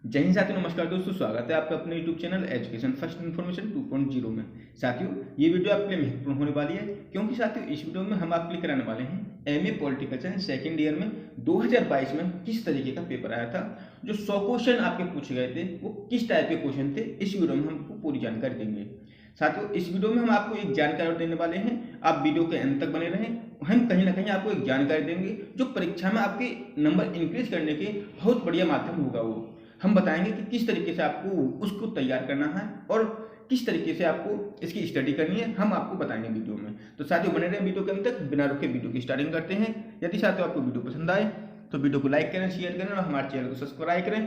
जय हिंद साथियों, नमस्कार दोस्तों। स्वागत है आपका अपने YouTube channel education first information 2.0 में। साथियों, ये वीडियो आपके लिए महत्वपूर्ण होने वाली है क्योंकि साथियों इस वीडियो में हम आपके लिए कराने वाले हैं MA political science second year में 2022 में किस तरीके का पेपर आया था, जो 100 क्वेश्चन आपके पूछे गए थे वो किस टाइप के क्वेश्चन थे। इस वीडियो में हम आपको पूरी जानकारी देंगे। साथियों, इस वीडियो में हम आपको एक जानकारी देने वाले हैं, आप वीडियो के अंत तक बने रहें। हम कहीं ना कहीं आपको एक जानकारी देंगे जो परीक्षा में आपके नंबर इंक्रीज करने के बहुत बढ़िया माध्यम होगा। वो हम बताएंगे कि किस तरीके से आपको उसको तैयार करना है और किस तरीके से आपको इसकी स्टडी करनी है, हम आपको बताएंगे वीडियो में। तो साथियों बने रहे वीडियो के अंत तक। बिना रुके वीडियो की स्टार्टिंग करते हैं। यदि साथियों आपको वीडियो पसंद आए तो वीडियो को लाइक करें, शेयर करें और हमारे चैनल को सब्सक्राइब करें,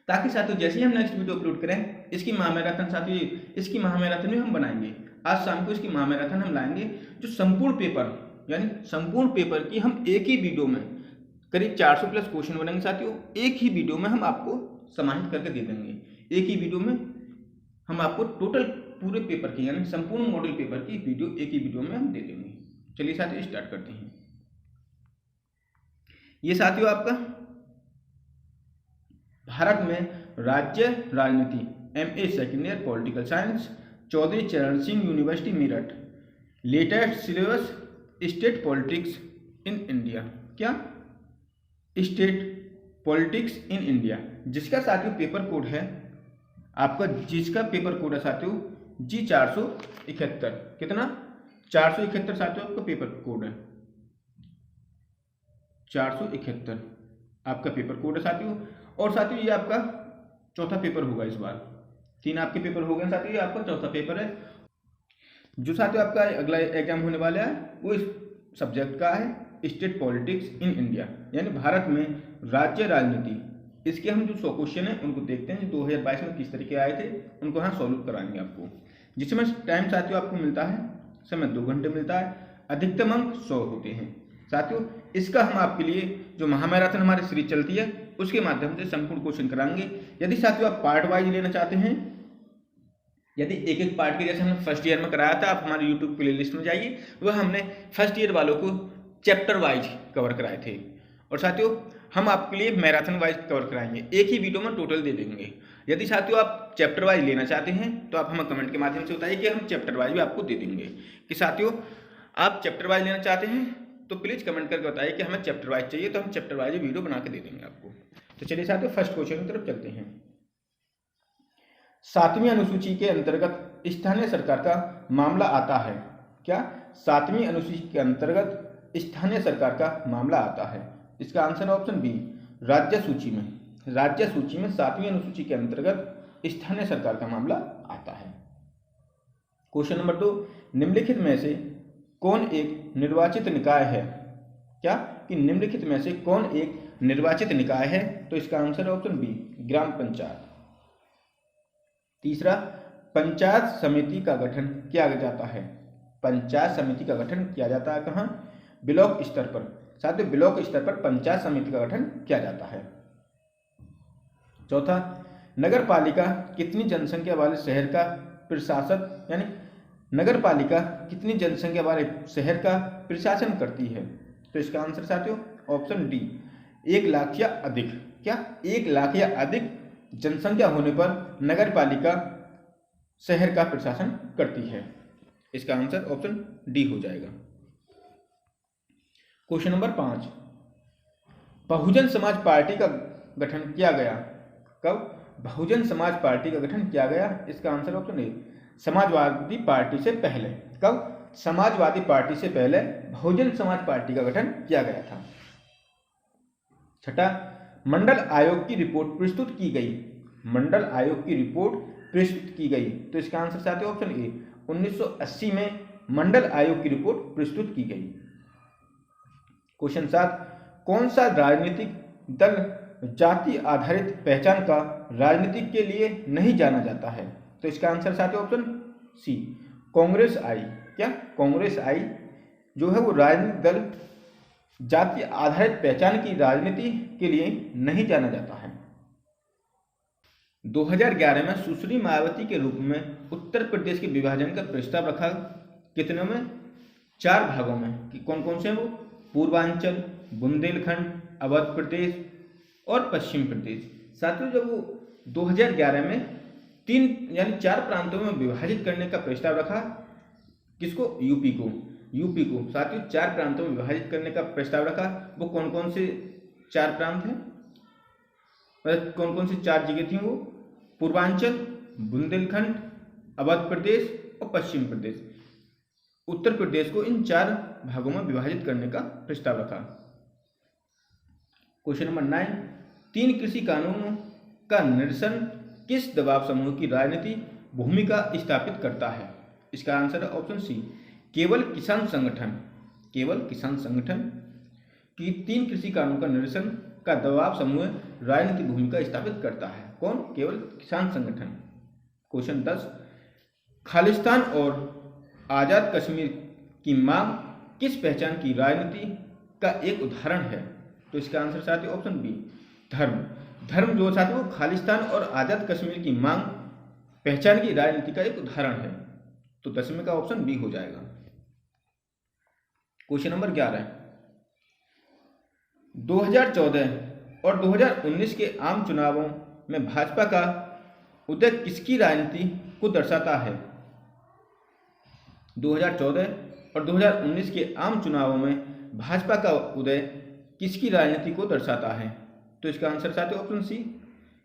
ताकि साथियों जैसे ही हम नेक्स्ट वीडियो अपलोड करें इसकी महामैराथन, साथियों इसकी महामैराथन में हम बनाएंगे। आज शाम को इसकी महामैराथन हम लाएंगे, जो संपूर्ण पेपर यानी संपूर्ण पेपर की हम एक ही वीडियो में करीब 400 प्लस क्वेश्चन बनेंगे। साथियों एक ही वीडियो में हम आपको समाहित करके दे देंगे। एक ही वीडियो में हम आपको टोटल पूरे पेपर की यानी संपूर्ण मॉडल पेपर की वीडियो एक ही वीडियो में हम दे देंगे। चलिए साथियों स्टार्ट करते हैं। ये साथियों आपका भारत में राज्य राजनीति MA second year political science Chaudhary Charan Singh university Meerut, latest syllabus state politics in India. क्या? स्टेट पॉलिटिक्स इन इंडिया, जिसका साथियों पेपर कोड है आपका, जिसका पेपर कोड है साथियों G471। कितना? 471 साथियों आपका पेपर कोड है। 471 आपका पेपर कोड है साथियों। और साथियों ये आपका चौथा पेपर होगा इस बार। 3 आपके पेपर हो गए साथियों, ये आपका चौथा पेपर है। जो साथियों आपका अगला एग्जाम होने वाला है वो इस सब्जेक्ट का है स्टेट पॉलिटिक्स इन इंडिया, यानी भारत में राज्य राजनीति। इसके हम जो 100 क्वेश्चन है उनको देखते हैं, जो 2022 में किस तरीके आए थे उनको यहाँ सॉल्व कराएंगे आपको। जिसमें टाइम साथियों आपको मिलता है, समय 2 घंटे मिलता है, अधिकतम अंक 100 होते हैं। साथियों इसका हम आपके लिए जो महामैराथन हमारी सीरीज चलती है उसके माध्यम से संपूर्ण क्वेश्चन कराएंगे। यदि साथियों आप पार्ट वाइज लेना चाहते हैं, यदि एक एक पार्ट के जैसे हमने फर्स्ट ईयर में कराया था, आप हमारे यूट्यूब प्लेलिस्ट में जाइए, वह हमने फर्स्ट ईयर वालों को चैप्टर वाइज कवर कराए थे। और साथियों हम आपके लिए मैराथन वाइज कवर कराएंगे, एक ही वीडियो में टोटल दे देंगे। यदि साथियों आप चैप्टर वाइज लेना चाहते हैं तो आप हमें कमेंट के माध्यम से बताइए कि हम चैप्टर वाइज भी आपको दे देंगे। कि साथियों आप चैप्टर वाइज लेना चाहते हैं तो प्लीज़ कमेंट करके बताइए कि हमें चैप्टर वाइज चाहिए, तो हम चैप्टर वाइज वीडियो बना के दे देंगे आपको। तो चलिए साथियों फर्स्ट क्वेश्चन की तरफ चलते हैं। 7वीं अनुसूची के अंतर्गत स्थानीय सरकार का मामला आता है। क्या? 7वीं अनुसूची के अंतर्गत स्थानीय सरकार का मामला आता है। इसका आंसर है ऑप्शन बी, राज्य सूची में। राज्य सूची में 7वीं अनुसूची के अंतर्गत स्थानीय सरकार का मामला आता है। क्वेश्चन नंबर 2, निम्नलिखित में से कौन एक निर्वाचित निकाय है? क्या? कि निम्नलिखित में से कौन एक निर्वाचित निकाय है? तो इसका आंसर है ऑप्शन बी, ग्राम पंचायत। तीसरा, पंचायत समिति का गठन किया जाता है। पंचायत समिति का गठन किया जाता है कहाँ? ब्लॉक स्तर पर। साथियों ब्लॉक स्तर पर पंचायत समिति का गठन किया जाता है। चौथा, नगर पालिका कितनी जनसंख्या वाले शहर का प्रशासन यानी नगर पालिका कितनी जनसंख्या वाले शहर का प्रशासन करती है? तो इसका आंसर साथियों ऑप्शन डी, 1 लाख या अधिक। क्या? 1 लाख या अधिक जनसंख्या होने पर नगर पालिका शहर का प्रशासन करती है। इसका आंसर ऑप्शन डी हो जाएगा। Question number 5, Bahujan Samaj party का गठन किया गया कब? बहुजन समाज पार्टी का गठन किया गया, इसका answer option A, Samajwadi party से पहले। कब? समाजवादी पार्टी से पहले बहुजन समाज पार्टी का गठन किया गया था। छठा, मंडल आयोग की रिपोर्ट प्रस्तुत की गई। मंडल आयोग की रिपोर्ट प्रस्तुत की गई, तो इसका आंसर साथियों ऑप्शन ए, 1980 में मंडल आयोग की रिपोर्ट प्रस्तुत की गई। क्वेश्चन 7, कौन सा राजनीतिक दल जाति आधारित पहचान का राजनीति के लिए नहीं जाना जाता है? तो इसका आंसर साथियों ऑप्शन सी, कांग्रेस आई। क्या? कांग्रेस आई जो है वो राजनीतिक दल जाति आधारित पहचान की राजनीति के लिए नहीं जाना जाता है। 2011 में सुश्री मायावती के रूप में उत्तर प्रदेश के विभाजन का प्रस्ताव रखा। कितने में? 4 भागों में। कि कौन कौन से हैं वो? पूर्वांचल, बुंदेलखंड, अवध प्रदेश और पश्चिम प्रदेश। साथियों जब वो 2011 में 4 प्रांतों में विभाजित करने का प्रस्ताव रखा, किसको? यूपी को साथियों 4 प्रांतों में विभाजित करने का प्रस्ताव रखा। वो कौन कौन से 4 प्रांत हैं, कौन कौन सी 4 जगह थी? वो पूर्वांचल, बुंदेलखंड, अवध प्रदेश और पश्चिम प्रदेश। उत्तर प्रदेश को इन 4 भागों में विभाजित करने का प्रस्ताव रखा। क्वेश्चन नंबर 9, 3 कृषि कानूनों का निरसन किस दबाव समूह की राजनीति भूमिका स्थापित करता है? इसका आंसर है ऑप्शन सी, केवल किसान संगठन। कि 3 कृषि कानून का निरसन का दबाव समूह राजनीतिक भूमिका स्थापित करता है। कौन? केवल किसान संगठन। क्वेश्चन 10, खालिस्तान और आजाद कश्मीर की मांग किस पहचान की राजनीति का एक उदाहरण है? तो इसका आंसर साथियों ऑप्शन बी, धर्म जो साथियों वो खालिस्तान और आजाद कश्मीर की मांग पहचान की राजनीति का एक उदाहरण है। तो 10वें का ऑप्शन बी हो जाएगा। क्वेश्चन नंबर 11, 2014 और 2019 के आम चुनावों में भाजपा का उदय किसकी राजनीति को दर्शाता है? 2014 और 2019 के आम चुनावों में भाजपा का उदय किसकी राजनीति को दर्शाता है? तो इसका आंसर साथियों ऑप्शन सी,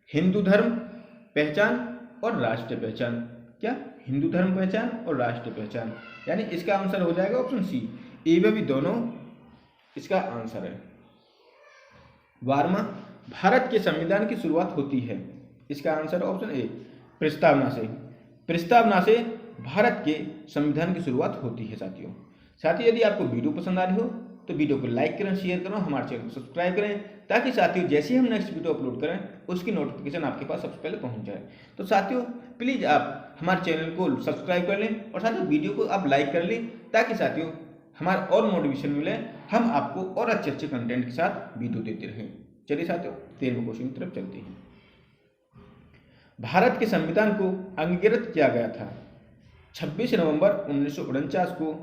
हिंदू धर्म पहचान और राष्ट्रीय पहचान। क्या? हिंदू धर्म पहचान और राष्ट्रीय पहचान, यानी इसका आंसर हो जाएगा ऑप्शन सी। ए व बी दोनों इसका आंसर है। 12वां, भारत के संविधान की शुरुआत होती है। इसका आंसर ऑप्शन ए, प्रस्तावना से भारत के संविधान की शुरुआत होती है। साथियों यदि आपको वीडियो पसंद आ रही हो तो वीडियो को लाइक करें, शेयर करें, हमारे चैनल को सब्सक्राइब करें, ताकि साथियों जैसे ही हम नेक्स्ट वीडियो अपलोड करें उसकी नोटिफिकेशन आपके पास सबसे पहले पहुंच जाए। तो साथियों प्लीज़ आप हमारे चैनल को सब्सक्राइब कर लें और साथियों वीडियो को आप लाइक कर लें, ताकि साथियों हमारा और मोटिवेशन मिले, हम आपको और अच्छे कंटेंट के साथ वीडियो देते रहें। चलिए साथियों 13वें क्वेश्चन की तरफ चलते हैं। भारत के संविधान को अंगीकृत किया गया था। 26 नवंबर 1949 को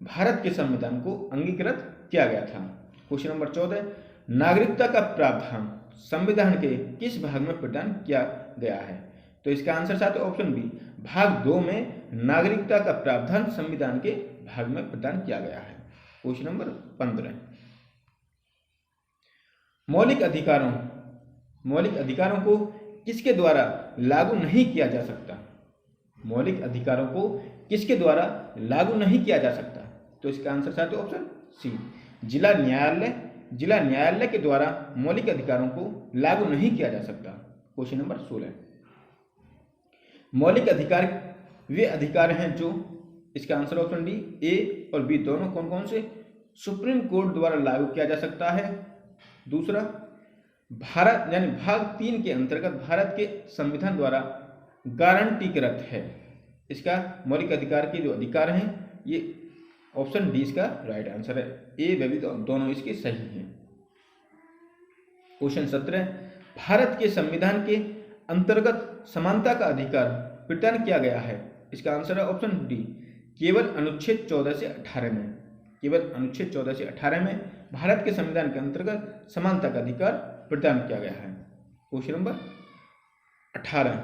भारत के संविधान को अंगीकृत किया गया था। क्वेश्चन नंबर 14, नागरिकता का प्रावधान संविधान के किस भाग में प्रदान किया गया है? तो इसका आंसर साथियों ऑप्शन बी, भाग 2 में नागरिकता का प्रावधान संविधान के भाग में प्रदान किया गया है। क्वेश्चन नंबर 15, मौलिक अधिकारों को किसके द्वारा लागू नहीं किया जा सकता? मौलिक अधिकारों को किसके द्वारा लागू नहीं किया जा सकता? तो इसका आंसर साथियों ऑप्शन सी, जिला न्यायालय के द्वारा मौलिक अधिकारों को लागू नहीं किया जा सकता। क्वेश्चन नंबर 16, मौलिक अधिकार वे अधिकार हैं जो, इसका आंसर ऑप्शन डी, ए और बी दोनों कौन कौन से सुप्रीम कोर्ट द्वारा लागू किया जा सकता है। दूसरा, भारत यानी भाग 3 के अंतर्गत भारत के संविधान द्वारा गारंटीकृत है। इसका मौलिक अधिकार के जो अधिकार हैं ये ऑप्शन डी इसका राइट आंसर है। ए व बी दोनों इसके सही हैं। क्वेश्चन 17, भारत के संविधान के अंतर्गत समानता का अधिकार प्रदान किया गया है। इसका आंसर है ऑप्शन डी, केवल अनुच्छेद 14 से 18 में। केवल अनुच्छेद 14 से 18 में भारत के संविधान के अंतर्गत समानता का अधिकार प्रदान किया गया है। क्वेश्चन नंबर 18,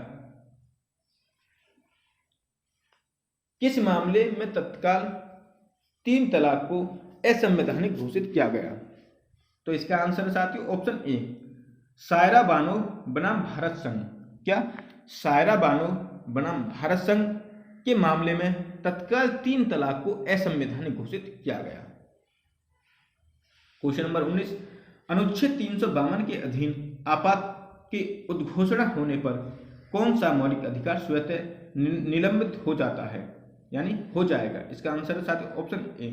किस मामले में तत्काल 3 तलाक को असंवैधानिक घोषित किया गया? तो इसका आंसर साथियों ऑप्शन ए, सायरा बानो बनाम भारत संघ। क्या? सायरा बानो बनाम भारत संघ के मामले में तत्काल 3 तलाक को असंवैधानिक घोषित किया गया। क्वेश्चन नंबर 19, अनुच्छेद 352 के अधीन आपात की उद्घोषणा होने पर कौन सा मौलिक अधिकार स्वतः निलंबित हो जाता है, यानी हो जाएगा? इसका आंसर है साथियों ऑप्शन ए,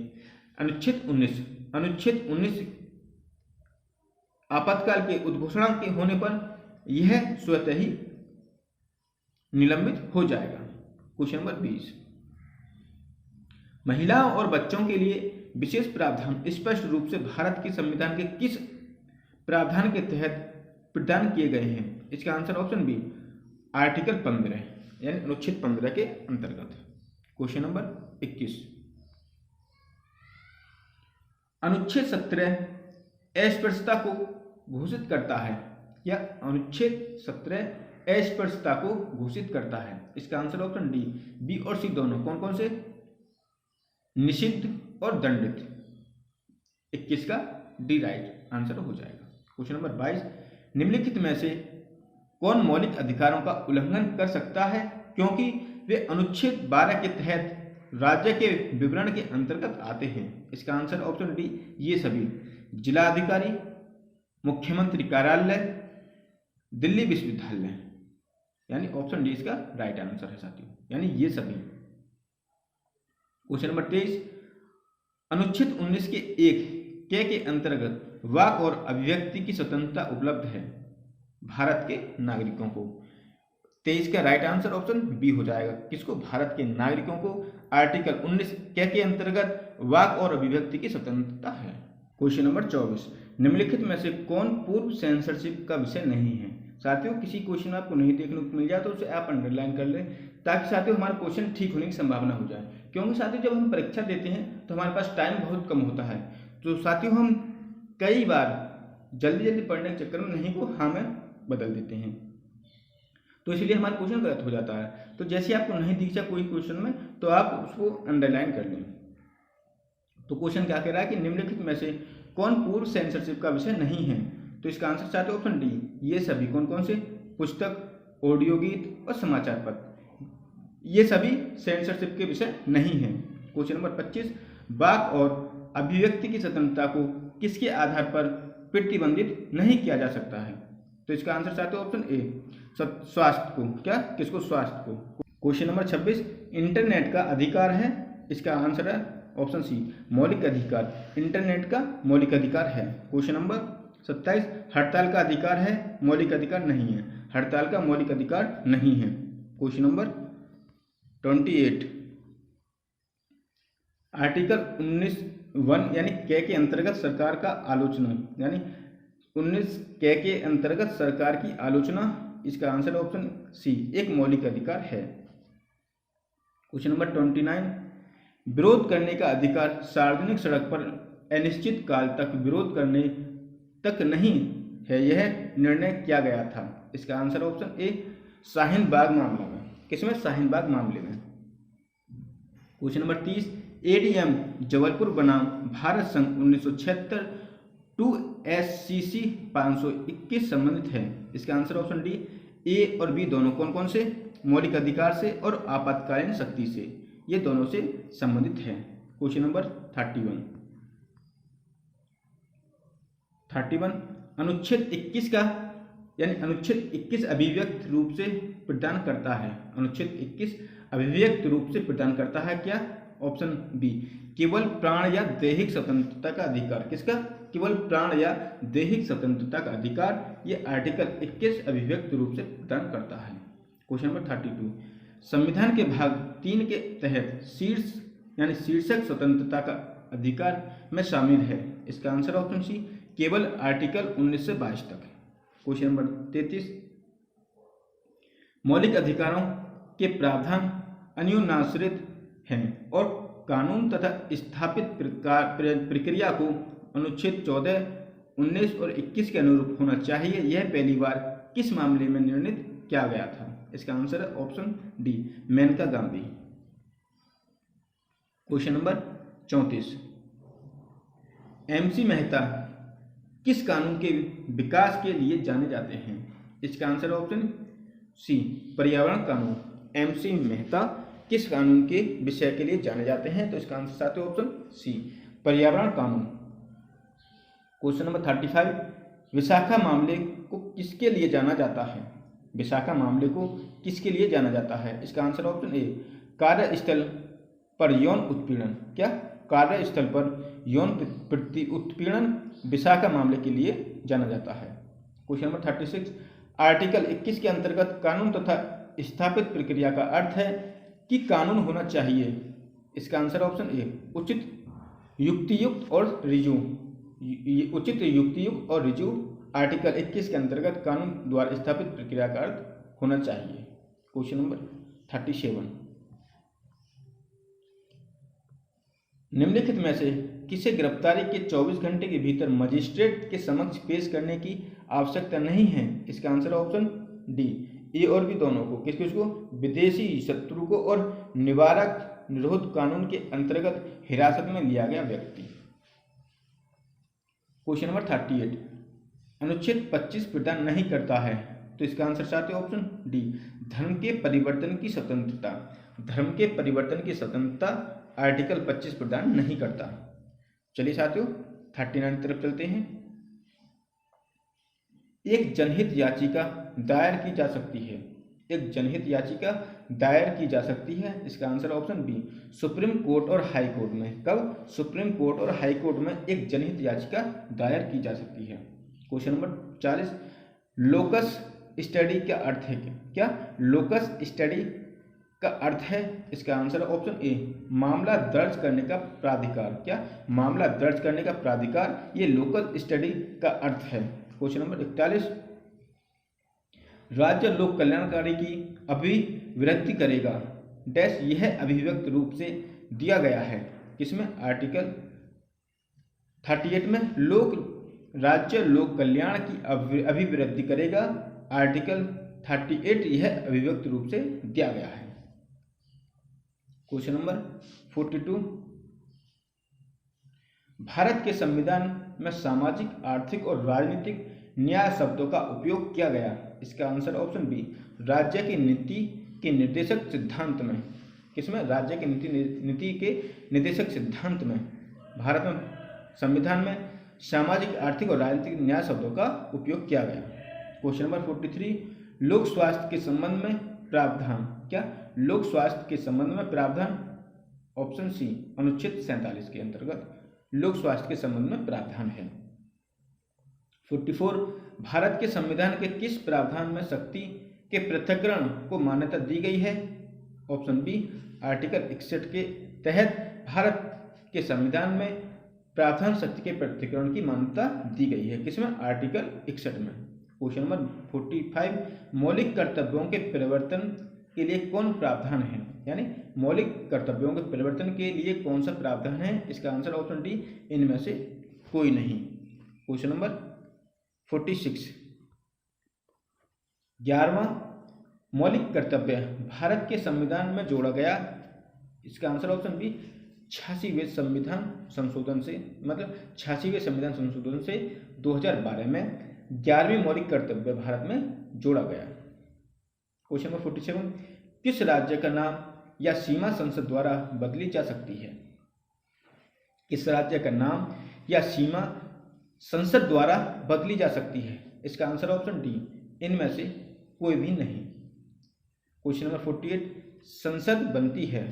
अनुच्छेद 19। अनुच्छेद 19 आपातकाल के उद्घोषणा के होने पर यह स्वतः ही निलंबित हो जाएगा। क्वेश्चन नंबर 20, महिलाओं और बच्चों के लिए विशेष प्रावधान स्पष्ट रूप से भारत के संविधान के किस प्रावधान के तहत प्रदान किए गए हैं? इसका आंसर ऑप्शन बी, आर्टिकल 15 यानी अनुच्छेद 15 के अंतर्गत। क्वेश्चन नंबर 21, अनुच्छेद 17 अस्पृश्यता को घोषित करता है। या अनुच्छेद 17 अस्पृश्यता को घोषित करता है? इसका आंसर ऑप्शन डी। बी और सी दोनों कौन कौन से? निषिद्ध और दंडित। 21 का डी राइट आंसर हो जाएगा। क्वेश्चन नंबर 22, निम्नलिखित में से कौन मौलिक अधिकारों का उल्लंघन कर सकता है क्योंकि वे अनुच्छेद 12 के तहत राज्य के विवरण के अंतर्गत आते हैं? इसका आंसर ऑप्शन डी, ये सभी। जिला अधिकारी, मुख्यमंत्री कार्यालय, दिल्ली विश्वविद्यालय, यानी ऑप्शन डी इसका राइट आंसर है साथियों, यानी ये सभी। क्वेश्चन नंबर 23, अनुच्छेद 19 के 1 के अंतर्गत वाक और अभिव्यक्ति की स्वतंत्रता उपलब्ध है भारत के नागरिकों को। 23 का राइट आंसर ऑप्शन बी हो जाएगा। किसको? भारत के नागरिकों को आर्टिकल 19 के अंतर्गत वाक और अभिव्यक्ति की स्वतंत्रता है। क्वेश्चन नंबर 24, निम्नलिखित में से कौन पूर्व सेंसरशिप का विषय नहीं है? साथियों किसी क्वेश्चन में आपको नहीं देखने को मिल जाए तो उसे आप अंडरलाइन कर लें ताकि साथियों हमारा क्वेश्चन ठीक होने की संभावना हो जाए। क्योंकि साथियों जब हम परीक्षा देते हैं तो हमारे पास टाइम बहुत कम होता है, तो साथियों हम कई बार जल्दी पढ़ने के चक्कर में नहीं को हाँ में बदल देते हैं, तो इसलिए हमारा क्वेश्चन गलत हो जाता है। तो जैसे आपको नहीं दिखा कोई क्वेश्चन में तो आप उसको अंडरलाइन कर लें। तो क्वेश्चन क्या कह रहा है कि निम्नलिखित में से कौन पूर्व सेंसरशिप का विषय नहीं है? तो इसका आंसर चाहते ऑप्शन डी, ये सभी। कौन कौन से? पुस्तक, ऑडियो गीत और समाचार पत्र, ये सभी सेंसरशिप के विषय नहीं है। क्वेश्चन नंबर 25, वाक और अभिव्यक्ति की स्वतंत्रता को किसके आधार पर प्रतिबंधित नहीं किया जा सकता है? तो इसका आंसर चाहते हो ऑप्शन ए, स्वास्थ्य को। क्या? किसको? स्वास्थ्य को। क्वेश्चन नंबर 26, इंटरनेट का अधिकार है? इसका आंसर है ऑप्शन सी, मौलिक अधिकार। इंटरनेट का मौलिक अधिकार है। क्वेश्चन नंबर 27, हड़ताल का अधिकार है? मौलिक अधिकार नहीं है। हड़ताल का मौलिक अधिकार नहीं है। क्वेश्चन नंबर 28, आर्टिकल 19(1) यानी के अंतर्गत सरकार का आलोचना, यानी 19 के अंतर्गत सरकार की आलोचना, इसका आंसर ऑप्शन सी, एक मौलिक अधिकार है। क्वेश्चन नंबर 29, विरोध करने का अधिकार सार्वजनिक सड़क पर अनिश्चित काल तक विरोध करने तक नहीं है, यह निर्णय किया गया था? इसका answer option A, Shaheen Bagh मामला में। किसमें? शाहीन बाग मामले में। क्वेश्चन नंबर 30, एडीएम जबलपुर बनाम भारत संघ 1976 टू SCC 521 संबंधित है? इसका आंसर ऑप्शन डी, ए और बी दोनों कौन कौन से? मौलिक अधिकार से और आपातकालीन शक्ति से, ये दोनों से संबंधित है। क्वेश्चन नंबर 31, अनुच्छेद 21 का, यानी अनुच्छेद 21 अभिव्यक्त रूप से प्रदान करता है? अनुच्छेद 21 अभिव्यक्त रूप से प्रदान करता है क्या? ऑप्शन बी, केवल प्राण या दैहिक स्वतंत्रता का अधिकार। किसका? केवल प्राण या दैहिक स्वतंत्रता का अधिकार, ये आर्टिकल 21 अभिव्यक्त रूप से प्रदान करता है। क्वेश्चन नंबर 32, संविधान के भाग 3 के तहत शीर्ष यानी शीर्षक स्वतंत्रता का अधिकार में शामिल है? इसका आंसर ऑप्शन सी, केवल आर्टिकल 19 से 22 तक। क्वेश्चन नंबर 33, मौलिक अधिकारों के प्रावधान अन्योन्याश्रित हैं और कानून तथा स्थापित प्रक्रिया को अनुच्छेद 14, 19 और 21 के अनुरूप होना चाहिए, यह पहली बार किस मामले में निर्णित किया गया था? इसका आंसर है option D, Maneka Gandhi. Question number 34, MC Mehta किस कानून के विकास के लिए जाने जाते हैं? इसका आंसर ऑप्शन सी, पर्यावरण कानून। MC मेहता किस कानून के विषय के लिए जाने जाते हैं? तो इसका आंसर साथ ऑप्शन सी, पर्यावरण कानून। क्वेश्चन नंबर 35, विशाखा मामले को किसके लिए जाना जाता है? विशाखा मामले को किसके लिए जाना जाता है? इसका आंसर ऑप्शन ए, कार्यस्थल पर यौन उत्पीड़न। क्या? कार्यस्थल पर यौन उत्पीड़न विशाखा मामले के लिए जाना जाता है। क्वेश्चन नंबर 36, आर्टिकल 21 के अंतर्गत कानून तथा स्थापित प्रक्रिया का अर्थ है कि कानून होना चाहिए। इसका आंसर ऑप्शन ए, उचित, युक्तियुक्त और ऋजु। उचित, युक्तियुक्त और ऋजु आर्टिकल 21 के अंतर्गत कानून द्वारा स्थापित प्रक्रिया का अर्थ होना चाहिए। क्वेश्चन नंबर 37, निम्नलिखित में से किसे गिरफ्तारी के 24 घंटे के भीतर मजिस्ट्रेट के समक्ष पेश करने की आवश्यकता नहीं है। इसका आंसर ऑप्शन डी, ए और बी दोनों को। किस किस को? विदेशी शत्रु को और निवारक निरोध कानून के अंतर्गत हिरासत में लिया गया व्यक्ति। क्वेश्चन नंबर 38, अनुच्छेद 25 प्रदान नहीं करता है, तो इसका आंसर साथियों ऑप्शन डी, धर्म के परिवर्तन की स्वतंत्रता। धर्म के परिवर्तन की स्वतंत्रता आर्टिकल 25 प्रदान नहीं करता। चलिए साथियों 39 की तरफ चलते हैं। एक जनहित याचिका दायर की जा सकती है। एक जनहित याचिका दायर की जा सकती है। इसका answer option B, Supreme Court और हाई कोर्ट में। कब? सुप्रीम कोर्ट और हाई कोर्ट में एक जनहित याचिका दायर की जा सकती है। क्वेश्चन नंबर 40, लोकस स्टडी का अर्थ है क्या? लोकस स्टडी का अर्थ है, इसका आंसर ऑप्शन ए, मामला दर्ज करने का प्राधिकार। क्या? मामला दर्ज करने का प्राधिकार, ये लोकल स्टडी का अर्थ है। क्वेश्चन नंबर 41, राज्य लोक कल्याणकारी की अभिवृद्धि करेगा डैश, यह अभिव्यक्त रूप से दिया गया है। किसमें? आर्टिकल 38 में। राज्य लोक कल्याण की अभिवृद्धि करेगा, आर्टिकल 38 यह अभिव्यक्त रूप से दिया गया है। क्वेश्चन नंबर 42, भारत के संविधान में सामाजिक, आर्थिक और राजनीतिक न्याय शब्दों का उपयोग किया गया। इसका आंसर ऑप्शन बी, राज्य की नीति के निर्देशक सिद्धांत में। किसमें? राज्य की नीति के निर्देशक सिद्धांत में भारत में संविधान में सामाजिक, आर्थिक और राजनीतिक न्याय शब्दों का उपयोग किया गया। क्वेश्चन नंबर 43, लोक स्वास्थ्य के संबंध में प्रावधान। क्या? लोक स्वास्थ्य के संबंध में प्रावधान, ऑप्शन सी, अनुच्छेद 47 के अंतर्गत लोक स्वास्थ्य के संबंध में प्रावधान है। 44, भारत के संविधान के किस प्रावधान में शक्ति के पृथक्करण को मान्यता दी गई है? ऑप्शन बी, आर्टिकल 61 के तहत भारत के संविधान में प्रावधान शक्ति के पृथक्करण की मान्यता दी गई है। किसमें? आर्टिकल 61 में। क्वेश्चन नंबर 45, मौलिक कर्तव्यों के परिवर्तन के लिए कौन प्रावधान है? यानी मौलिक कर्तव्यों के परिवर्तन के लिए कौन सा प्रावधान है? इसका आंसर ऑप्शन डी, इनमें से कोई नहीं। क्वेश्चन नंबर 46, 11वां मौलिक कर्तव्य भारत के संविधान में जोड़ा गया। इसका आंसर ऑप्शन बी, 86वें संविधान संशोधन से, मतलब 86वें संविधान संशोधन से 2012 में 11वीं मौलिक कर्तव्य भारत में जोड़ा गया। क्वेश्चन नंबर 47, किस राज्य का नाम या सीमा संसद द्वारा बदली जा सकती है? किस राज्य का नाम या सीमा संसद द्वारा बदली जा सकती है? इसका आंसर ऑप्शन डी, इनमें से कोई भी नहीं। क्वेश्चन नंबर 48, संसद बनती है।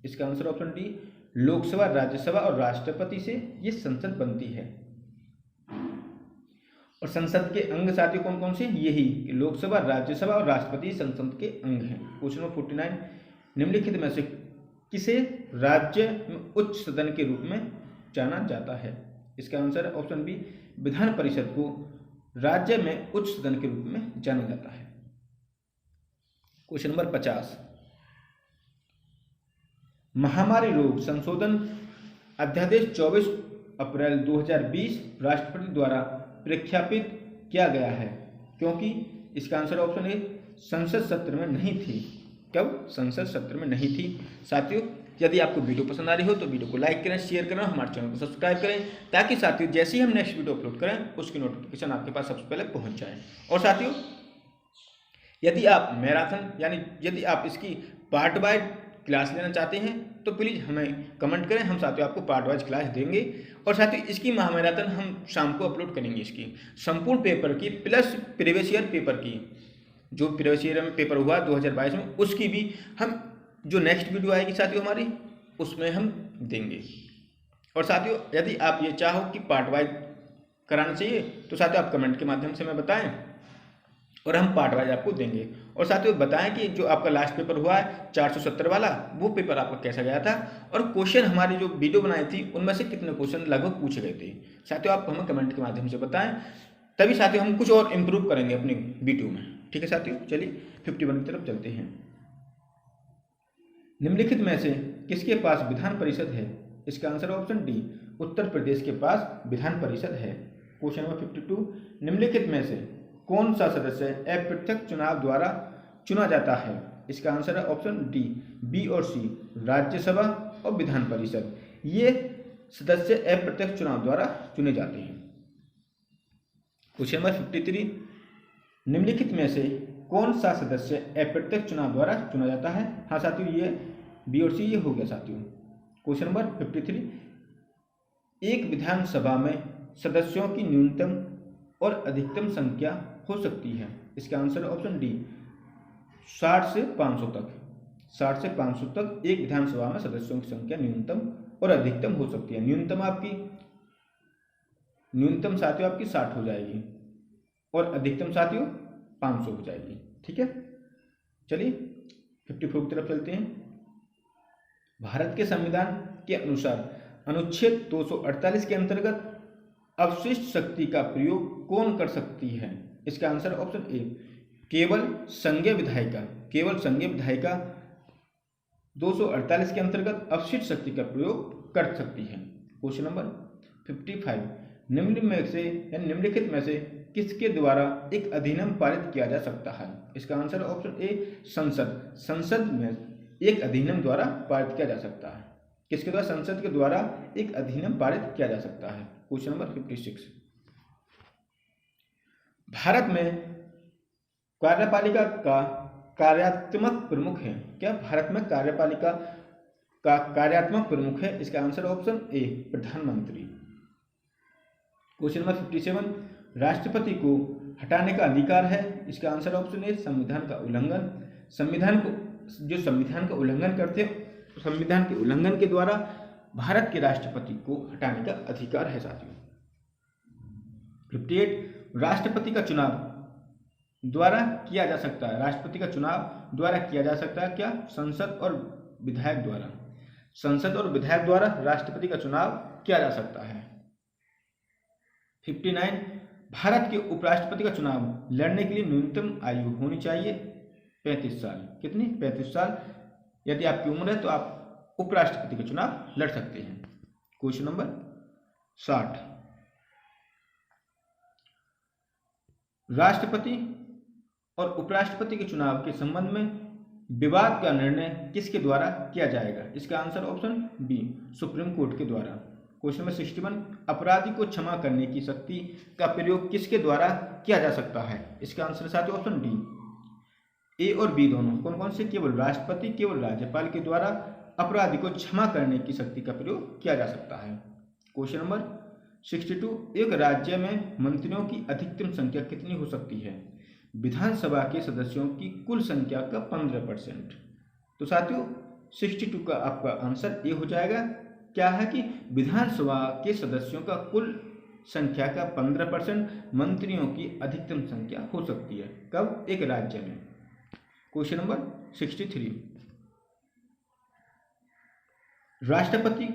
इसका answer option D, Lok Sabha, Rajya Sabha और राष्ट्रपति से ये संसद बनती है। और संसद के अंग साथियों कौन कौन से? यही कि लोकसभा, राज्यसभा और राष्ट्रपति संसद के अंग हैं। क्वेश्चन नंबर 49, निम्नलिखित में से किसे राज्य में उच्च सदन के रूप में जाना जाता है? इसका answer option B, Vidhan Parishad को राज्य में उच्च सदन के रूप में जाना जाता है। क्वेश्चन नंबर 50, महामारी रोग संशोधन अध्यादेश 24 अप्रैल 2020 राष्ट्रपति द्वारा प्रख्यापित किया गया है क्योंकि? इसका आंसर ऑप्शन ए, संसद सत्र में नहीं थी। कब? संसद सत्र में नहीं थी। साथियों यदि आपको वीडियो पसंद आ रही हो तो वीडियो को लाइक करें, शेयर करें, हमारे चैनल को सब्सक्राइब करें ताकि साथियों जैसे ही हम नेक्स्ट वीडियो अपलोड करें उसकी नोटिफिकेशन आपके पास सबसे पहले पहुंच जाए। और साथियों यदि आप मैराथन यानी यदि आप इसकी पार्ट वाइज क्लास लेना चाहते हैं तो प्लीज़ हमें कमेंट करें, हम साथियों आपको पार्ट वाइज क्लास देंगे। और साथियों इसकी महामैराथन हम शाम को अपलोड करेंगे, इसकी संपूर्ण पेपर की प्लस प्रीवियस ईयर पेपर की, जो प्रीवियस ईयर में पेपर हुआ 2022 में उसकी भी हम जो नेक्स्ट वीडियो आएगी साथियों हमारी उसमें हम देंगे। और साथियों यदि आप ये चाहो कि पार्ट वाइज कराना चाहिए तो साथियों आप कमेंट के माध्यम से हमें बताएं और हम पार्ट वाइज आपको देंगे। और साथियों बताएं कि जो आपका लास्ट पेपर हुआ है 470 वाला वो पेपर आपका कैसा गया था और क्वेश्चन हमारी जो वीडियो बनाई थी उनमें से कितने क्वेश्चन लगभग पूछे गए थे। साथियों आप हमें कमेंट के माध्यम से बताएं, तभी साथियों हम कुछ और इम्प्रूव करेंगे अपनी वीडियो में। ठीक है साथियों, चलिए 51 की तरफ चलते हैं। निम्नलिखित में से किसके पास विधान परिषद है? इसका answer option D, Uttar Pradesh के पास विधान परिषद है। क्वेश्चन नंबर 52, निम्नलिखित में से कौन सा सदस्य अप्रत्यक्ष चुनाव द्वारा चुना जाता है? इसका आंसर है ऑप्शन डी, बी और सी, राज्यसभा और विधान परिषद। ये सदस्य अप्रत्यक्ष चुनाव द्वारा चुने जाते हैं। क्वेश्चन नंबर 53, निम्नलिखित में से कौन सा सदस्य अप्रत्यक्ष चुनाव द्वारा चुना जाता है? हाँ साथियों, ये बी और सी ये हो गया साथियों। क्वेश्चन नंबर 53, एक विधानसभा में सदस्यों की न्यूनतम और अधिकतम संख्या हो सकती है? इसका आंसर ऑप्शन डी, 60 से 500 तक। 60 से 500 तक एक विधानसभा में सदस्यों की संख्या न्यूनतम और अधिकतम हो सकती है। न्यूनतम साथियों आपकी 60 हो जाएगी और अधिकतम साथियों 500 हो जाएगी। ठीक है, चलिए 54 की तरफ चलते हैं। भारत के संविधान के अनुसार अनुच्छेद 248 के अंतर्गत अवशिष्ट शक्ति का प्रयोग कौन कर सकती है? इसका आंसर ऑप्शन ए, केवल संघीय विधायिका। केवल संघीय विधायिका 248 के अंतर्गत अवशिष्ट शक्ति का प्रयोग कर सकती है। क्वेश्चन नंबर 55, निम्नलिखित में से किसके द्वारा एक अधिनियम पारित किया जा सकता है? इसका आंसर ऑप्शन ए, संसद। संसद में एक अधिनियम द्वारा पारित किया जा सकता है। किसके द्वारा? संसद के द्वारा एक अधिनियम पारित किया जा सकता है। क्वेश्चन नंबर 56, भारत में कार्यपालिका का कार्यात्मक प्रमुख है? क्या भारत में कार्यपालिका का कार्यात्मक प्रमुख है? इसका आंसर ऑप्शन ए, प्रधानमंत्री। क्वेश्चन नंबर 57, राष्ट्रपति को हटाने का अधिकार है? इसका आंसर ऑप्शन ए, संविधान का उल्लंघन। संविधान का उल्लंघन करते हैं, संविधान के उल्लंघन के द्वारा भारत के राष्ट्रपति को हटाने का अधिकार है साथियों। 58, राष्ट्रपति का चुनाव द्वारा किया जा सकता है? राष्ट्रपति का चुनाव द्वारा किया जा सकता है क्या? संसद और विधायक द्वारा। संसद और विधायक द्वारा राष्ट्रपति का चुनाव किया जा सकता है। 59, भारत के उपराष्ट्रपति का चुनाव लड़ने के लिए न्यूनतम आयु होनी चाहिए 35 साल। कितनी? 35 साल। यदि आपकी उम्र है तो आप उपराष्ट्रपति का चुनाव लड़ सकते हैं। क्वेश्चन नंबर 60, राष्ट्रपति और उपराष्ट्रपति के चुनाव के संबंध में विवाद का निर्णय किसके द्वारा किया जाएगा? इसका answer option B, Supreme Court के द्वारा। क्वेश्चन नंबर 61, अपराधी को क्षमा करने की शक्ति का प्रयोग किसके द्वारा किया जा सकता है? इसका आंसर साथियों ऑप्शन डी, ए और बी दोनों। कौन कौन से? केवल राष्ट्रपति, केवल राज्यपाल के द्वारा अपराधी को क्षमा करने की शक्ति का प्रयोग किया जा सकता है। क्वेश्चन नंबर 62, एक राज्य में मंत्रियों की अधिकतम संख्या कितनी हो सकती है? विधानसभा के सदस्यों की कुल संख्या का 15%। तो साथियों 62 का आपका आंसर ए हो जाएगा। क्या है कि विधानसभा के सदस्यों का कुल संख्या का 15% मंत्रियों की अधिकतम संख्या हो सकती है। कब? एक राज्य में। क्वेश्चन नंबर 63, राष्ट्रपति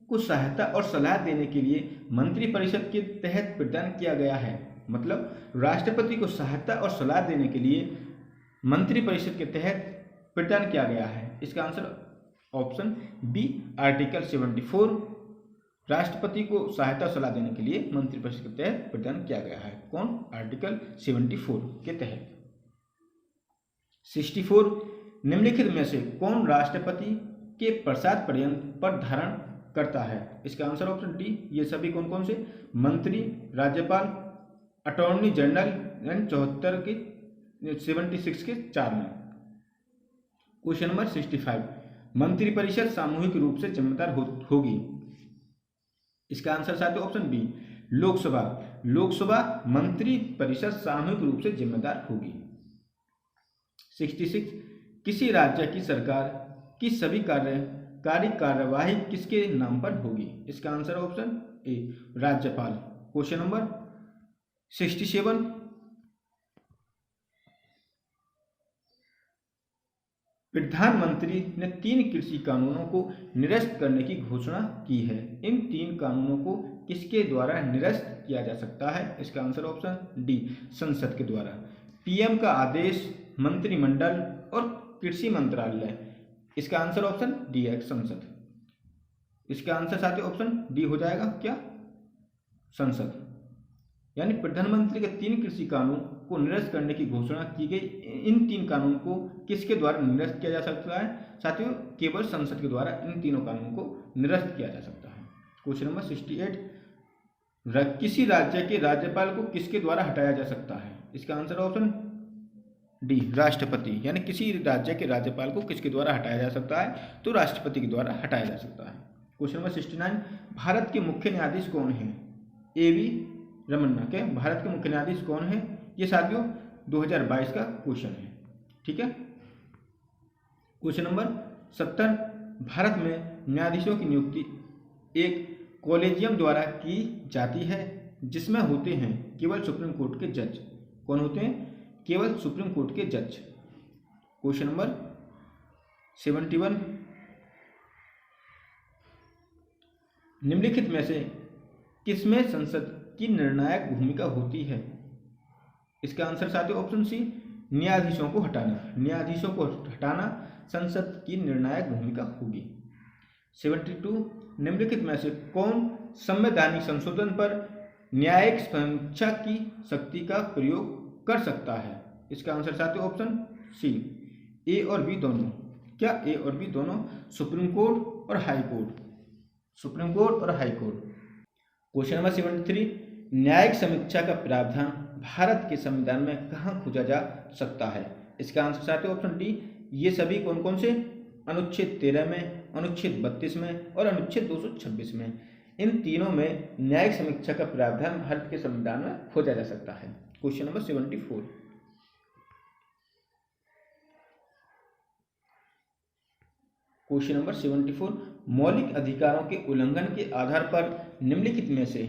को सहायता और सलाह देने के लिए मंत्रिपरिषद के तहत प्रदान किया गया है। मतलब राष्ट्रपति को सहायता और सलाह देने के लिए मंत्रिपरिषद के तहत प्रदान किया गया है। इसका आंसर ऑप्शन बी, आर्टिकल 74 राष्ट्रपति को सहायता और सलाह देने के लिए मंत्रिपरिषद के तहत प्रदान किया गया है। कौन? आर्टिकल 74 के तहत। 64, निम्नलिखित में से कौन राष्ट्रपति के प्रसाद पर्यंत पर धारण करता है? इसका आंसर ऑप्शन डी, ये सभी कौन कौन से? मंत्री, राज्यपाल, अटॉर्नी जनरल, 74 के 76 के 4 में। क्वेश्चन नंबर 65, मंत्रिपरिषद सामूहिक रूप से जिम्मेदार होगी? इसका आंसर साथियों ऑप्शन बी, लोकसभा। लोकसभा मंत्रिपरिषद सामूहिक रूप से जिम्मेदार होगी। 66, किसी राज्य की सरकार की सभी कार्यवाही किसके नाम पर होगी? इसका आंसर ऑप्शन ए, राज्यपाल। क्वेश्चन नंबर 67, प्रधानमंत्री ने 3 कृषि कानूनों को निरस्त करने की घोषणा की है। इन 3 कानूनों को किसके द्वारा निरस्त किया जा सकता है? इसका आंसर ऑप्शन डी, संसद के द्वारा। पीएम का आदेश, मंत्रिमंडल और कृषि मंत्रालय। इसका आंसर ऑप्शन डी है, संसद। इसका आंसर साथियों ऑप्शन डी हो जाएगा। क्या? संसद। यानी प्रधानमंत्री के 3 कृषि कानून को निरस्त करने की घोषणा की गई। इन 3 कानून को किसके द्वारा निरस्त किया जा सकता है साथियों? केवल संसद के द्वारा इन तीनों कानून को निरस्त किया जा सकता है। क्वेश्चन नंबर 68, किसी राज्य के राज्यपाल को किसके द्वारा हटाया जा सकता है? इसका आंसर ऑप्शन डी, राष्ट्रपति। यानी किसी राज्य के राज्यपाल को किसके द्वारा हटाया जा सकता है? तो राष्ट्रपति के द्वारा हटाया जा सकता है। क्वेश्चन नंबर 69, भारत के मुख्य न्यायाधीश कौन है? A.V. रमन्ना के भारत के मुख्य न्यायाधीश कौन है? ये साथियों 2022 का क्वेश्चन है। ठीक है। क्वेश्चन नंबर 70, भारत में न्यायाधीशों की नियुक्ति एक कॉलेजियम द्वारा की जाती है जिसमें होते हैं केवल सुप्रीम कोर्ट के जज। कौन होते हैं? केवल सुप्रीम कोर्ट के जज। क्वेश्चन नंबर 71, निम्नलिखित में से किसमें संसद की निर्णायक भूमिका होती है? इसका आंसर साथियों ऑप्शन सी, न्यायाधीशों को हटाना। न्यायाधीशों को हटाना संसद की निर्णायक भूमिका होगी। 72, निम्नलिखित में से कौन संवैधानिक संशोधन पर न्यायिक समीक्षा की शक्ति का प्रयोग कर सकता है? इसका आंसर साथियों ऑप्शन सी, ए और बी दोनों। क्या ए और बी दोनों? सुप्रीम कोर्ट और हाई कोर्ट। सुप्रीम कोर्ट और हाई कोर्ट। क्वेश्चन नंबर 73, न्यायिक समीक्षा का प्रावधान भारत के संविधान में कहाँ खोजा जा सकता है? इसका आंसर साथियों ऑप्शन डी, ये सभी कौन कौन से? अनुच्छेद 13 में, अनुच्छेद 32 में और अनुच्छेद 226 में। इन तीनों में न्यायिक समीक्षा का प्रावधान भारत के संविधान में खोजा जा सकता है। क्वेश्चन नंबर 74, क्वेश्चन नंबर 74, मौलिक अधिकारों के उल्लंघन के आधार पर निम्नलिखित में से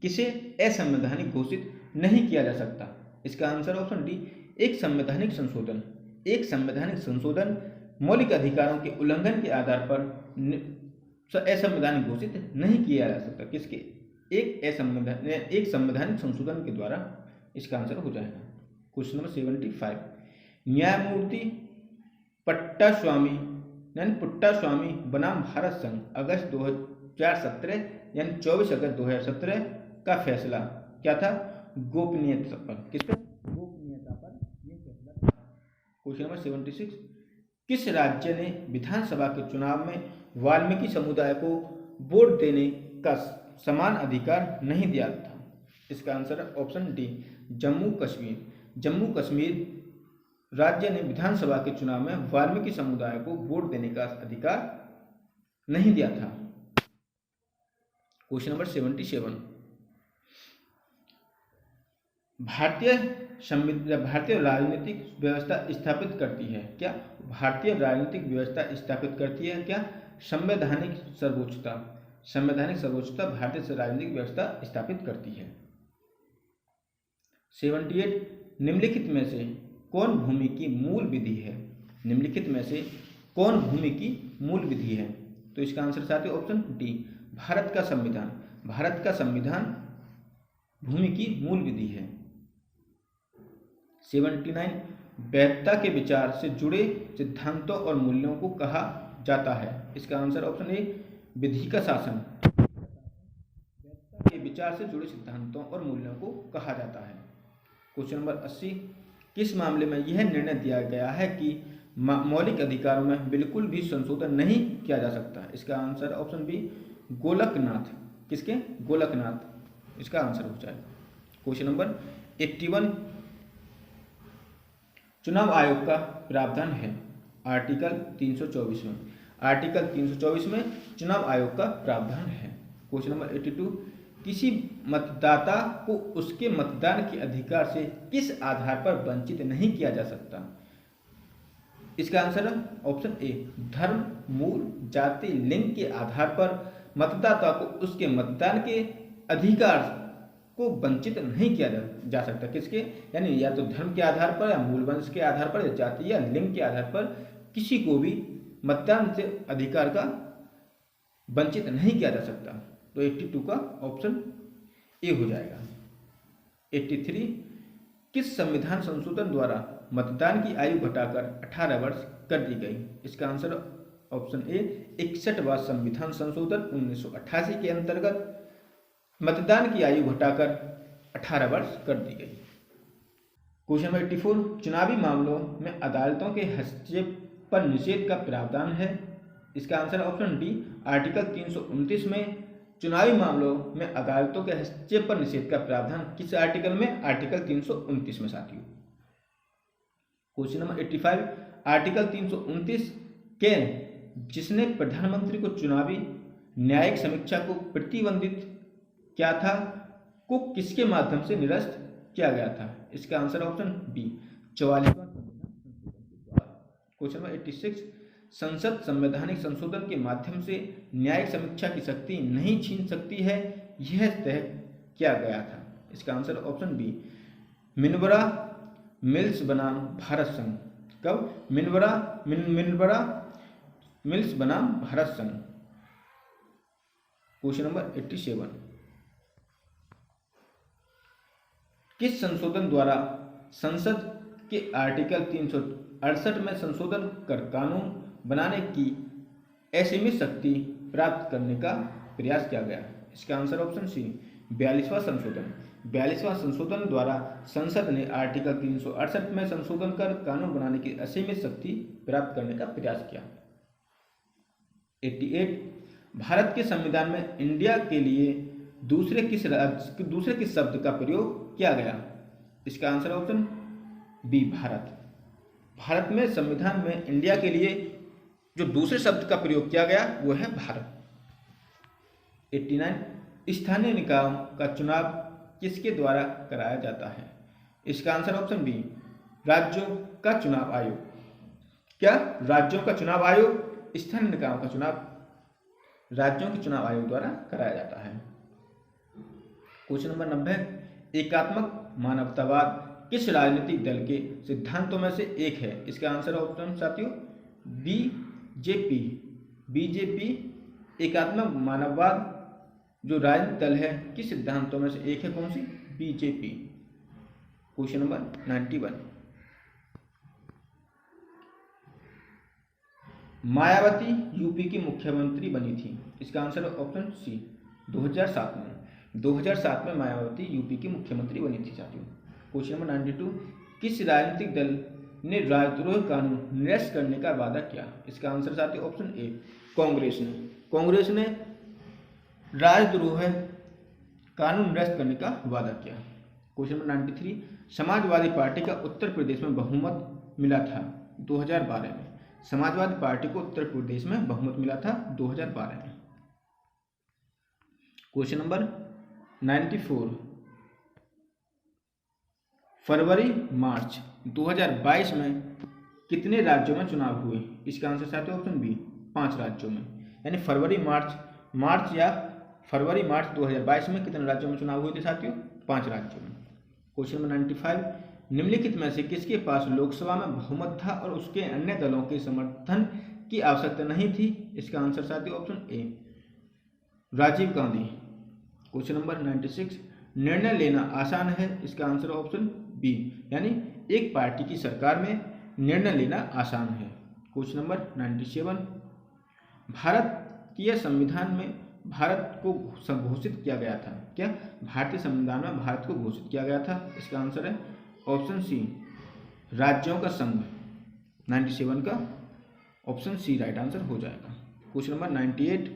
किसे असंवैधानिक घोषित नहीं किया जा सकता? इसका आंसर ऑप्शन डी, एक संवैधानिक संशोधन। एक संवैधानिक संशोधन मौलिक अधिकारों के उल्लंघन के आधार पर असंवैधानिक घोषित नहीं किया जा सकता। किसके? एक संवैधानिक संशोधन के द्वारा इसका आंसर हो जाएगा। क्वेश्चन नंबर 75, न्यायमूर्ति पुट्टास्वामी बनाम भारत संघ अगस्त 2017 यानी 24 अगस्त 2017 का फैसला क्या था? गोपनीयता पर। किस पर? गोपनीयता पर यह फैसला था। क्वेश्चन नंबर 76, किस राज्य ने विधानसभा के चुनाव में वाल्मीकि समुदाय को वोट देने का समान अधिकार नहीं दिया था? इसका answer option D, Jammu Kashmir. Jammu Kashmir राज्य ने विधानसभा के चुनाव में वाल्मीकि समुदाय को वोट देने का अधिकार नहीं दिया था। क्वेश्चन नंबर 77, भारतीय राजनीतिक व्यवस्था स्थापित करती है क्या? भारतीय राजनीतिक व्यवस्था स्थापित करती है क्या? संवैधानिक सर्वोच्चता। संवैधानिक सर्वोच्चता भारतीय राजनीतिक व्यवस्था स्थापित करती है। 78, निम्नलिखित में से कौन भूमि की मूल विधि है? निम्नलिखित में से कौन भूमि की मूल विधि है? तो इसका आंसर साथियों ऑप्शन डी, भारत का संविधान। भारत का संविधान भूमि की मूल विधि है। 79, वैधता के विचार से जुड़े सिद्धांतों और मूल्यों को कहा जाता है? इसका आंसर ऑप्शन ए, विधि का शासन। वैधता के विचार से जुड़े सिद्धांतों और मूल्यों को कहा जाता है। क्वेश्चन नंबर 80, किस मामले में यह निर्णय दिया गया है कि मौलिक अधिकारों में बिल्कुल भी संशोधन नहीं किया जा सकता? इसका आंसर ऑप्शन बी, गोलकनाथ। किसके? गोलकनाथ इसका आंसर हो जाएगा। क्वेश्चन नंबर 81, चुनाव आयोग का प्रावधान है आर्टिकल 324 में। आर्टिकल 324 में चुनाव आयोग का प्रावधान है। क्वेश्चन नंबर 82, किसी मतदाता को उसके मतदान के अधिकार से किस आधार पर वंचित नहीं किया जा सकता? इसका आंसर है ऑप्शन ए, धर्म, मूल, जाति, लिंग के आधार पर मतदाता को उसके मतदान के अधिकार को वंचित नहीं किया जा सकता। किसके? यानी या तो धर्म के आधार पर, या मूल वंश के आधार पर, या जाति या लिंग के आधार पर किसी को भी मतदान से अधिकार का वंचित नहीं किया जा सकता। तो 82 का ऑप्शन ए हो जाएगा। 83, किस संविधान संशोधन द्वारा मतदान की आयु घटाकर 18 वर्ष कर दी गई? इसका आंसर ऑप्शन ए, 61वां संविधान संशोधन 1988 के अंतर्गत मतदान की आयु घटाकर 18 वर्ष कर दी गई। क्वेश्चन नंबर 84, चुनावी मामलों में अदालतों के हस्तक्षेप पर निषेध का प्रावधान है। इसका आंसर ऑप्शन डी, आर्टिकल 329 में चुनावी मामलों में अदालतों के हस्तक्षेप पर निषेध का प्रावधान किस आर्टिकल में? आर्टिकल 329 में साथियों। क्वेश्चन नंबर 85, आर्टिकल 329 के जिसने प्रधानमंत्री को चुनावी न्यायिक समीक्षा को प्रतिबंधित किया था को किसके माध्यम से निरस्त किया गया था? इसका आंसर ऑप्शन बी, 44वां संविधान संशोधन के द्वारा। क्वेश्चन नंबर 86, संसद संवैधानिक संशोधन के माध्यम से न्यायिक समीक्षा की शक्ति नहीं छीन सकती है, यह तय किया गया था। इसका आंसर ऑप्शन बी, मिनबरा मिल्स बनाम भारत संघ। कब? मिनबरा मिल्स बनाम भारत संघ। क्वेश्चन नंबर 87, किस संशोधन द्वारा संसद के आर्टिकल 368 में संशोधन कर कानून बनाने की असीमित शक्ति प्राप्त करने का प्रयास किया गया? इसका आंसर ऑप्शन सी, 42वां संशोधन। 42वां संशोधन द्वारा संसद ने आर्टिकल 368 में संशोधन कर कानून बनाने की असीमित शक्ति प्राप्त करने का प्रयास किया। 88, भारत के संविधान में इंडिया के लिए दूसरे किस शब्द का प्रयोग किया गया? इसका answer option B, Bharat. Bharat में संविधान में इंडिया के लिए जो दूसरे शब्द का प्रयोग किया गया वो है भारत। 89, स्थानीय निकायों का चुनाव किसके द्वारा कराया जाता है? इसका आंसर ऑप्शन बी, राज्यों का चुनाव आयोग। क्या? राज्यों का चुनाव आयोग स्थानीय निकायों का चुनाव राज्यों के चुनाव आयोग द्वारा कराया जाता है। क्वेश्चन नंबर 90, एकात्मक मानवतावाद किस राजनीतिक दल के सिद्धांतों में से एक है? इसका आंसर ऑप्शन साथियों बीजेपी एकात्मक मानववाद जो राजनीतिक दल है किस सिद्धांतों में से एक है? कौन सी? BJP. Question number 91, Mayawati UP की मुख्यमंत्री बनी थी। इसका आंसर ऑप्शन सी, 2007 में। 2007 में मायावती यूपी की मुख्यमंत्री बनी थी साथियों। क्वेश्चन नंबर 92, किस राजनीतिक दल ने राजद्रोह कानून निरस्त करने का वादा किया? इसका आंसर साथियों ऑप्शन ए, कांग्रेस ने राजद्रोह कानून निरस्त करने का वादा किया। क्वेश्चन नंबर 93, समाजवादी पार्टी का उत्तर प्रदेश में बहुमत मिला था 2012 में। समाजवादी पार्टी को उत्तर प्रदेश में बहुमत मिला था 2012 में। क्वेश्चन नंबर 94, फरवरी मार्च 2022 में कितने राज्यों में चुनाव हुए? इसका आंसर साथियों ऑप्शन बी, 5 राज्यों में। यानी फरवरी मार्च 2022 में कितने राज्यों में चुनाव हुए थे साथियों? 5 राज्यों में। क्वेश्चन नंबर 95, निम्नलिखित में से किसके पास लोकसभा में बहुमत था और उसके अन्य दलों के समर्थन की आवश्यकता नहीं थी? इसका आंसर साथियों option A, Rajiv Gandhi. Question number 96, निर्णय लेना आसान है। इसका आंसर ऑप्शन बी, यानी एक पार्टी की सरकार में निर्णय लेना आसान है। क्वेश्चन नंबर 97, भारत के संविधान में भारत को घोषित किया गया था। क्या? भारतीय संविधान में भारत को घोषित किया गया था। इसका आंसर है ऑप्शन सी, राज्यों का संघ। 97 का ऑप्शन सी राइट आंसर हो जाएगा। क्वेश्चन नंबर 98,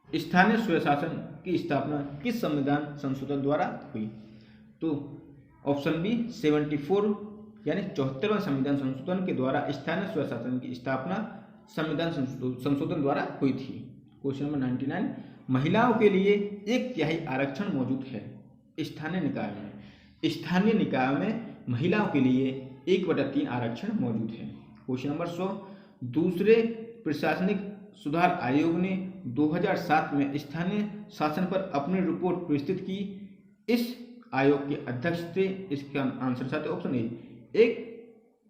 स्थानीय स्वशासन की स्थापना किस संविधान संशोधन द्वारा हुई? तो ऑप्शन बी 74 यानी 74वां संविधान संशोधन के द्वारा स्थानीय स्वशासन की स्थापना संविधान संशोधन द्वारा हुई थी। क्वेश्चन नंबर 99, महिलाओं के लिए 1/3 आरक्षण मौजूद है स्थानीय निकाय में। स्थानीय निकाय में महिलाओं के लिए 1/3 आरक्षण मौजूद है। क्वेश्चन नंबर 100, दूसरे प्रशासनिक सुधार आयोग ने 2007 में स्थानीय शासन पर अपनी रिपोर्ट प्रस्तुत की। इस आयोग के अध्यक्ष थे। इसका आंसर साथियों ऑप्शन ए,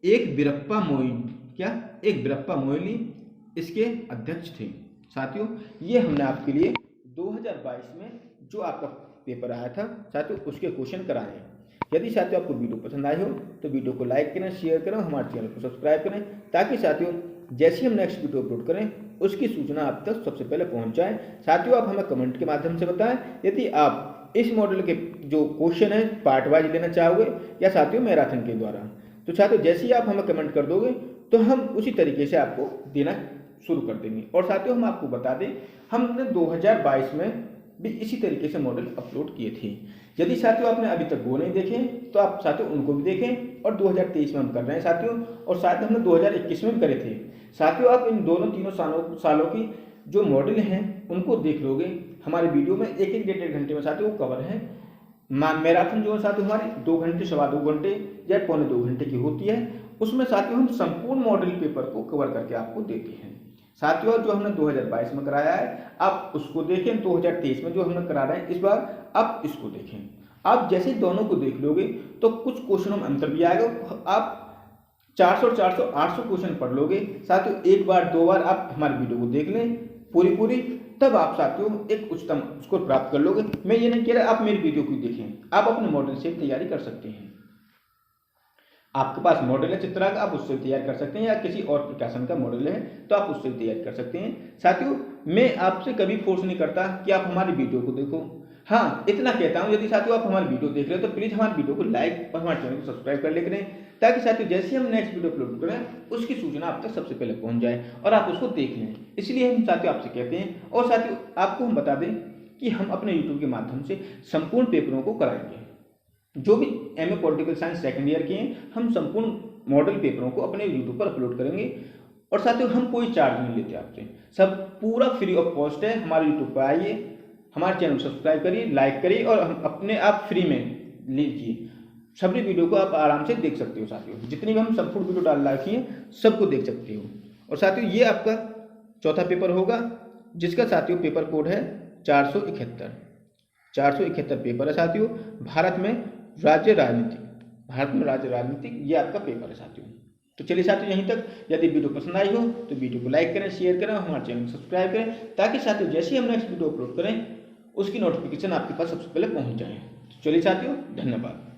एक बीरप्पा मोइली। क्या? एक बीरप्पा मोइली इसके अध्यक्ष थे। साथियों ये हमने आपके लिए 2022 में जो आपका पेपर आया था साथियों उसके क्वेश्चन कराए हैं। यदि साथियों आपको वीडियो पसंद आई हो तो वीडियो को लाइक करें, शेयर करें, हमारे चैनल को सब्सक्राइब करें ताकि साथियों जैसे हम नेक्स्ट वीडियो अपलोड करें उसकी सूचना आप तक सबसे पहले पहुंच जाए। साथियों आप हमें कमेंट के माध्यम से बताएं यदि आप आप इस मॉडल के जो क्वेश्चन है पार्ट वाइज लेना चाहोगे या साथियों मैराथन के द्वारा, तो साथियों जैसे ही आप हमें कमेंट कर दोगे तो हम उसी तरीके से आपको देना शुरू कर देंगे। और साथियों हम आपको बता दें, हमने 2022 में भी इसी तरीके से मॉडल अपलोड किए थे। यदि साथियों आपने अभी तक वो नहीं देखे तो आप साथियों उनको भी देखें। और 2023 में हम कर रहे हैं साथियों, और साथ हमने 2021 में भी करे थे। साथियों आप इन दोनों तीनों सालों की जो मॉडल हैं उनको देख लोगे, हमारे वीडियो में एक एक 1.5 घंटे में साथियों वो कवर है। मैराथन जो है साथियों हमारी 2 घंटे, सवा 2 घंटे या पौने 2 घंटे की होती है। उसमें साथियों हम संपूर्ण मॉडल पेपर को कवर करके आपको देते हैं। साथियों जो हमने 2022 में कराया है आप उसको देखें, 2023 में जो हमने करा रहे हैं इस बार आप इसको देखें। आप जैसे दोनों को देख लोगे तो कुछ क्वेश्चनों में अंतर भी आएगा। आप 400, 800 क्वेश्चन पढ़ लोगे साथियों, एक बार 2 बार आप हमारे वीडियो को देख लें पूरी, तब आप साथियों एक उच्चतम स्कोर प्राप्त कर लोगे। मैं ये नहीं कह रहा आप मेरी वीडियो को देखें, आप अपने मॉडल से तैयारी कर सकते हैं। आपके पास मॉडल है चित्रा का, आप उससे तैयार कर सकते हैं, या किसी और प्रकाशन का मॉडल है तो आप उससे तैयार कर सकते हैं। साथियों मैं आपसे कभी फोर्स नहीं करता कि आप हमारी वीडियो को देखो। हाँ इतना कहता हूँ, यदि साथियों आप हमारी वीडियो देख रहे हो तो प्लीज़ हमारी वीडियो को लाइक और हमारे चैनल को सब्सक्राइब कर ले करें, ताकि साथियों जैसे हम नेक्स्ट वीडियो अपलोड करें उसकी सूचना आप तक सबसे पहले पहुँच जाए और आप उसको देख लें। इसलिए हम साथियों आपसे कहते हैं। और साथियों आपको हम बता दें कि हम अपने यूट्यूब के माध्यम से संपूर्ण पेपरों को कराएंगे। जो भी MA political science second year के हैं, हम संपूर्ण मॉडल पेपरों को अपने यूट्यूब पर अपलोड करेंगे। और साथियों हम कोई चार्ज नहीं लेते आपसे, सब पूरा फ्री ऑफ कॉस्ट है। हमारे यूट्यूब पर आइए, हमारे चैनल को सब्सक्राइब करिए, लाइक करिए और हम अपने आप फ्री में लीजिए। सभी वीडियो को आप आराम से देख सकते हो साथियों, जितनी भी हम संपूर्ण वीडियो डाल रखी हैं सबको देख सकते हो। और साथियों ये आपका चौथा पेपर होगा, जिसका साथियों पेपर कोड है 471 पेपर है साथियों। भारत में राज्य राजनीतिक ये आपका पेपर है साथियों। तो चलिए साथियों यहीं तक। यदि वीडियो पसंद आई हो तो वीडियो को लाइक करें, शेयर करें और हमारे चैनल को सब्सक्राइब करें, ताकि साथियों जैसे ही हम नेक्स्ट वीडियो अपलोड करें उसकी नोटिफिकेशन आपके पास सबसे पहले पहुंच जाए। चलिए साथियों धन्यवाद।